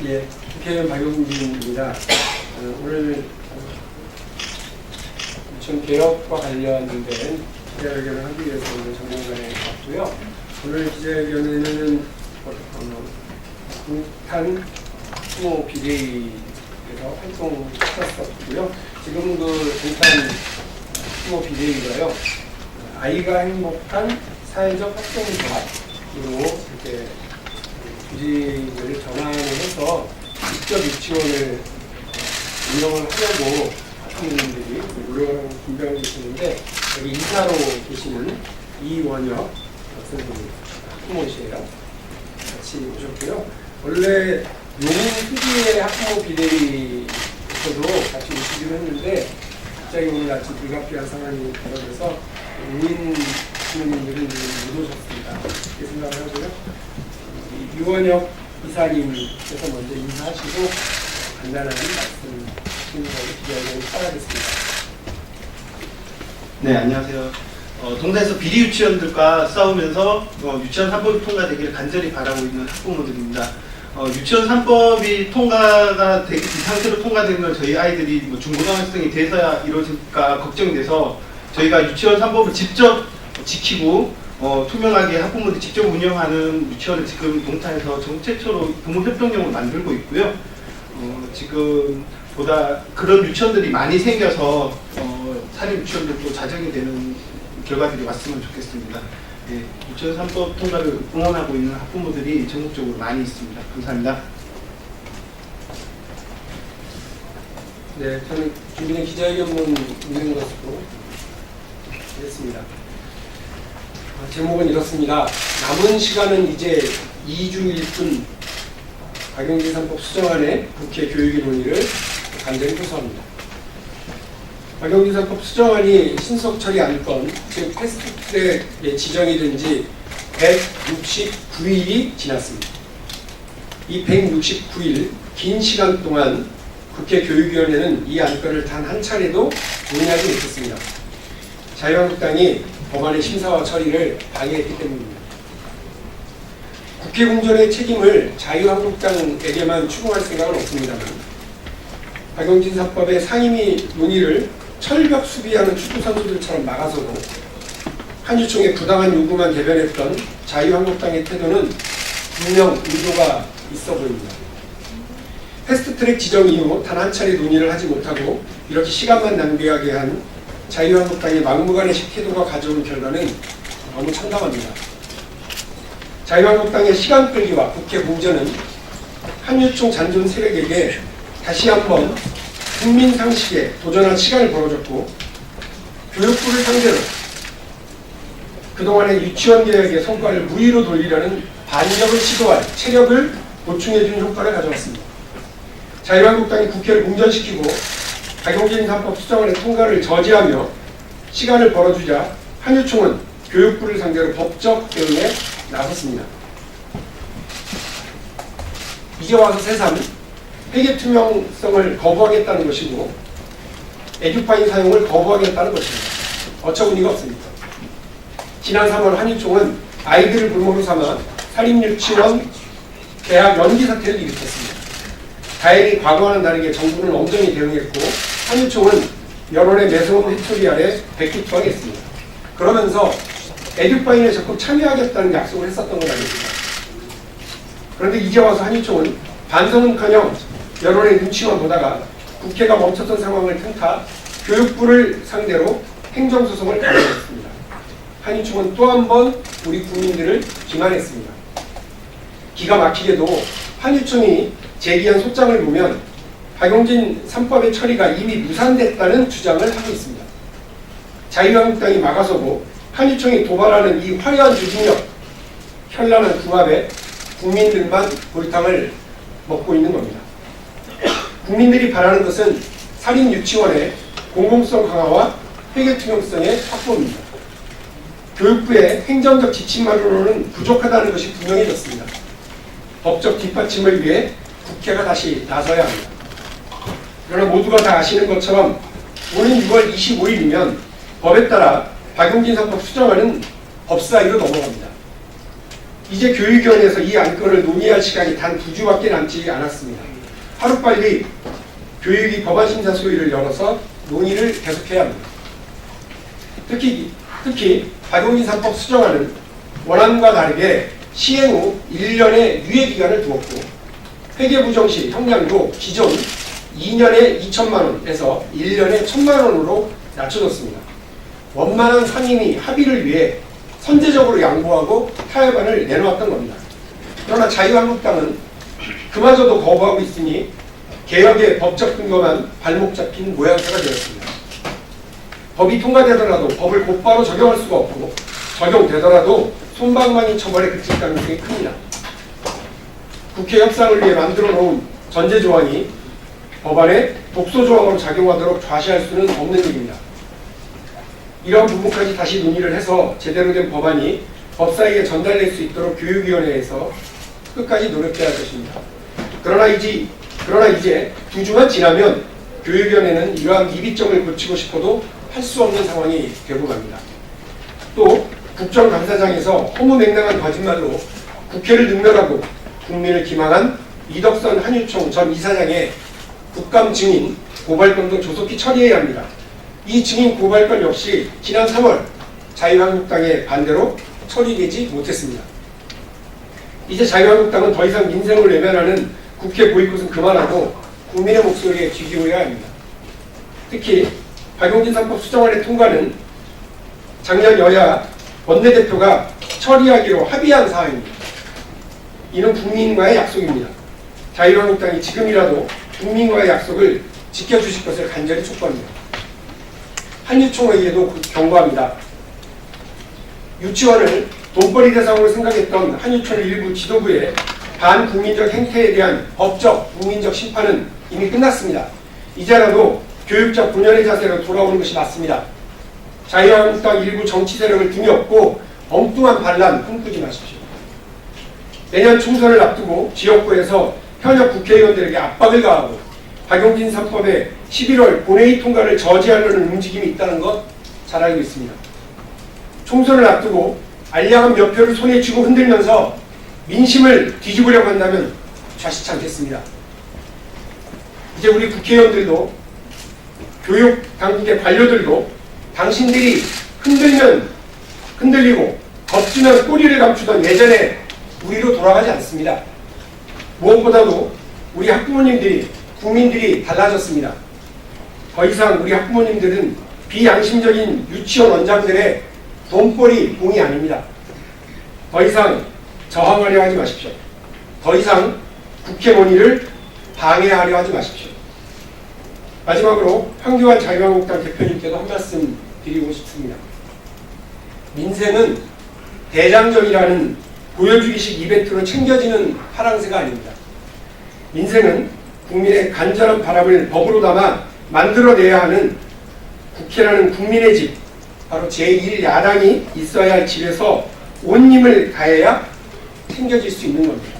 예, 국회의원 박용진입니다. 오늘 유치원 개혁과 관련된 기자회견을 하기 위해서 오늘 전문가에 왔고요. 오늘 기자회견에는 국탄 추모 비대위에서 활동했었고요. 지금 그 국탄 추모 비대위가요, 아이가 행복한 사회적 활동조합으로 이렇게 조직을 전환을 해서 직접 유치원을 운영을 하려고 학부모님들이 노력을 준비하고 계시는데, 여기 인사로 계시는 이원혁 선생님, 학부모이시에요. 같이 오셨고요. 원래 용훈수지의 학부모 비대위에서도 같이 오시기로 했는데, 갑자기 오늘 아침 불가피한 상황이 벌어져서 용인 부모님들은 못 오셨습니다. 이렇게 생각을 하고요. 유원혁 이사님께서 먼저 인사하시고 간단한 말씀 하시는 걸로 기자회견을 시작하겠습니다. 네, 안녕하세요. 동사에서 비리 유치원들과 싸우면서 유치원 3법이 통과되기를 간절히 바라고 있는 학부모들입니다. 유치원 3법이 통과가 이 상태로 통과되는 걸 저희 아이들이 중고등학생이 돼서야 이루어질까 걱정돼서 저희가 유치원 3법을 직접 지키고 투명하게 학부모들이 직접 운영하는 유치원을 지금 동탄에서 전 최초로 부모협동용을 만들고 있고요. 지금 보다 그런 유치원들이 많이 생겨서 사립 유치원들도 자정이 되는 결과들이 왔으면 좋겠습니다. 예, 유치원 3법 통과를 응원하고 있는 학부모들이 전국적으로 많이 있습니다. 감사합니다. 네, 저는 준비된 기자회견문 읽는 것으로 하겠습니다. 제목은 이렇습니다. 남은 시간은 이제 2주일 뿐. 박용진 3법 수정안의 국회 교육위 논의를 간절히 호소합니다. 박용진 3법 수정안이 신속 처리 안건, 즉 패스트트랙에 지정이 된 지 169일이 지났습니다. 이 169일 긴 시간 동안 국회 교육위원회는 이 안건을 단 한 차례도 논의하지 못했습니다. 자유한국당이 법안의 심사와 처리를 방해했기 때문입니다. 국회 공전의 책임을 자유한국당에게만 추궁할 생각은 없습니다만, 박용진 3법의 상임위 논의를 철벽 수비하는 축구 선수들처럼 막아서도 한유총의 부당한 요구만 대변했던 자유한국당의 태도는 분명 의도가 있어 보입니다. 패스트트랙 지정 이후 단 한 차례 논의를 하지 못하고 이렇게 시간만 낭비하게 한 자유한국당의 막무가내식 태도가 가져온 결과는 너무 참담합니다. 자유한국당의 시간 끌기와 국회 공전은 한유총 잔존 세력에게 다시 한번 국민 상식에 도전할 시간을 벌어줬고, 교육부를 상대로 그동안의 유치원 개혁의 성과를 무위로 돌리려는 반격을 시도할 체력을 보충해준 효과를 가져왔습니다. 자유한국당이 국회를 공전시키고 박용진 3법 수정안의 통과를 저지하며 시간을 벌어주자 한유총은 교육부를 상대로 법적 대응에 나섰습니다. 이제 와서 새삼 회계 투명성을 거부하겠다는 것이고 에듀파인 사용을 거부하겠다는 것입니다. 어처구니가 없습니다. 지난 3월 한유총은 아이들을 볼모로 삼아 사립유치원 개학 연기 사태를 일으켰습니다. 다행히 과거와는 다르게 정부는 엄정히 대응했고 한유총은 여론의 매서운 회초리 아래 백기투항했습니다. 그러면서 에듀파인에 적극 참여하겠다는 약속을 했었던 건 아닙니다. 그런데 이제 와서 한유총은 반성은커녕 여론의 눈치만 보다가 국회가 멈췄던 상황을 틈타 교육부를 상대로 행정소송을 가져왔습니다. 한유총은 또 한 번 우리 국민들을 기만했습니다. 기가 막히게도 한유총이 제기한 소장을 보면 박용진 3법의 처리가 이미 무산됐다는 주장을 하고 있습니다. 자유한국당이 막아서고 한유총이 도발하는 이 화려한 조직력, 현란한 궁합에 국민들만 골탕을 먹고 있는 겁니다. 국민들이 바라는 것은 사립 유치원의 공공성 강화와 회계 투명성의 확보입니다. 교육부의 행정적 지침만으로는 부족하다는 것이 분명해졌습니다. 법적 뒷받침을 위해 국회가 다시 나서야 합니다. 그러나 모두가 다 아시는 것처럼 오는 6월 25일이면 법에 따라 박용진 3법 수정안은 법사위로 넘어갑니다. 이제 교육위원회에서 이 안건을 논의할 시간이 단 2주밖에 남지 않았습니다. 하루빨리 교육위 법안심사 소위를 열어서 논의를 계속해야 합니다. 특히 박용진 3법 수정안은 원안과 다르게 시행 후 1년의 유예기간을 두었고 회계부정 시 형량도 기존 2년에 2천만 원에서 1년에 1,000만 원으로 낮춰졌습니다. 원만한 상임위 합의를 위해 선제적으로 양보하고 타협안을 내놓았던 겁니다. 그러나 자유한국당은 그마저도 거부하고 있으니 개혁의 법적 근거만 발목 잡힌 모양새가 되었습니다. 법이 통과되더라도 법을 곧바로 적용할 수가 없고 적용되더라도 솜방망이 처벌에 그칠 가능성이 큽니다. 국회 협상을 위해 만들어 놓은 전제 조항이 법안에 독소 조항으로 작용하도록 좌시할 수는 없는 일입니다. 이러한 부분까지 다시 논의를 해서 제대로 된 법안이 법사위에 전달될 수 있도록 교육위원회에서 끝까지 노력해야 할 것입니다. 그러나 이제 2주만 지나면 교육위원회는 이러한 미비점을 고치고 싶어도 할 수 없는 상황이 되고 갑니다. 또 국정감사장에서 허무맹랑한 거짓말로 국회를 능멸하고 국민을 기망한 이덕선 한유총 전 이사장의 국감 증인 고발건도 조속히 처리해야 합니다. 이 증인 고발건 역시 지난 3월 자유한국당의 반대로 처리되지 못했습니다. 이제 자유한국당은 더 이상 민생을 외면하는 국회 보이콧은 그만하고 국민의 목소리에 귀 기울여야 합니다. 특히 박용진 3법 수정안의 통과는 작년 여야 원내대표가 처리하기로 합의한 사항입니다. 이는 국민과의 약속입니다. 자유한국당이 지금이라도 국민과의 약속을 지켜주실 것을 간절히 촉구합니다. 한유총에게도 경고합니다. 유치원을 돈벌이 대상으로 생각했던 한유총 일부 지도부의 반국민적 행태에 대한 법적, 국민적 심판은 이미 끝났습니다. 이제라도 교육자 본연의 자세로 돌아오는 것이 맞습니다. 자유한국당 일부 정치 세력을 등에 업고 엉뚱한 반란 꿈꾸지 마십시오. 내년 총선을 앞두고 지역구에서 현역 국회의원들에게 압박을 가하고 박용진 3법의 11월 본회의 통과를 저지하려는 움직임이 있다는 것 잘 알고 있습니다. 총선을 앞두고 알량한 몇 표를 손에 쥐고 흔들면서 민심을 뒤집으려고 한다면 좌시지 않겠습니다. 이제 우리 국회의원들도 교육 당국의 관료들도 당신들이 흔들면 흔들리고 겁주면 꼬리를 감추던 예전에 우리로 돌아가지 않습니다. 무엇보다도 우리 학부모님들이 국민들이 달라졌습니다. 더 이상 우리 학부모님들은 비양심적인 유치원 원장들의 돈벌이 공이 아닙니다. 더 이상 저항하려 하지 마십시오. 더 이상 국회 논의를 방해하려 하지 마십시오. 마지막으로 황교안 자유한국당 대표님께도 한 말씀 드리고 싶습니다. 민생은 대장정이라는 보여주기식 이벤트로 챙겨지는 파랑새가 아닙니다. 민생은 국민의 간절한 바람을 법으로 담아 만들어내야 하는 국회라는 국민의 집, 바로 제1야당이 있어야 할 집에서 온 힘을 다해야 챙겨질 수 있는 겁니다.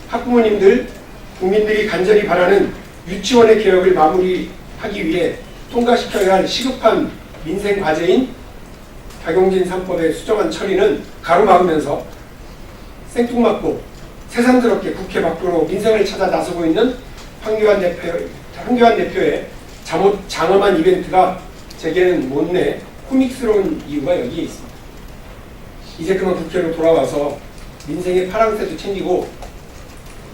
학부모님들, 국민들이 간절히 바라는 유치원의 개혁을 마무리하기 위해 통과시켜야 할 시급한 민생 과제인 박용진 3법의 수정안 처리는 가로막으면서 생뚱맞고 새삼스럽게 국회 밖으로 민생을 찾아 나서고 있는 황교안 대표의 장엄한 이벤트가 제게는 못내 코믹스러운 이유가 여기에 있습니다. 이제 그만 국회로 돌아와서 민생의 파랑새도 챙기고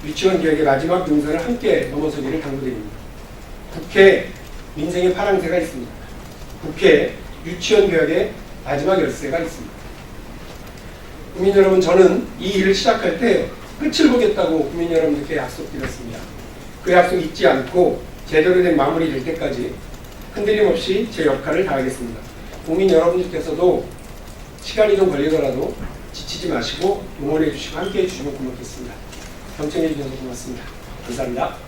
유치원 개혁의 마지막 능선을 함께 넘어서기를 당부드립니다. 국회 민생의 파랑새가 있습니다. 국회 유치원 개혁의 마지막 열쇠가 있습니다. 국민 여러분, 저는 이 일을 시작할 때 끝을 보겠다고 국민 여러분들께 약속드렸습니다. 그 약속 잊지 않고 제대로 된 마무리 될 때까지 흔들림 없이 제 역할을 다하겠습니다. 국민 여러분들께서도 시간이 좀 걸리더라도 지치지 마시고 응원해 주시고 함께해 주시면 고맙겠습니다. 경청해 주셔서 고맙습니다. 감사합니다.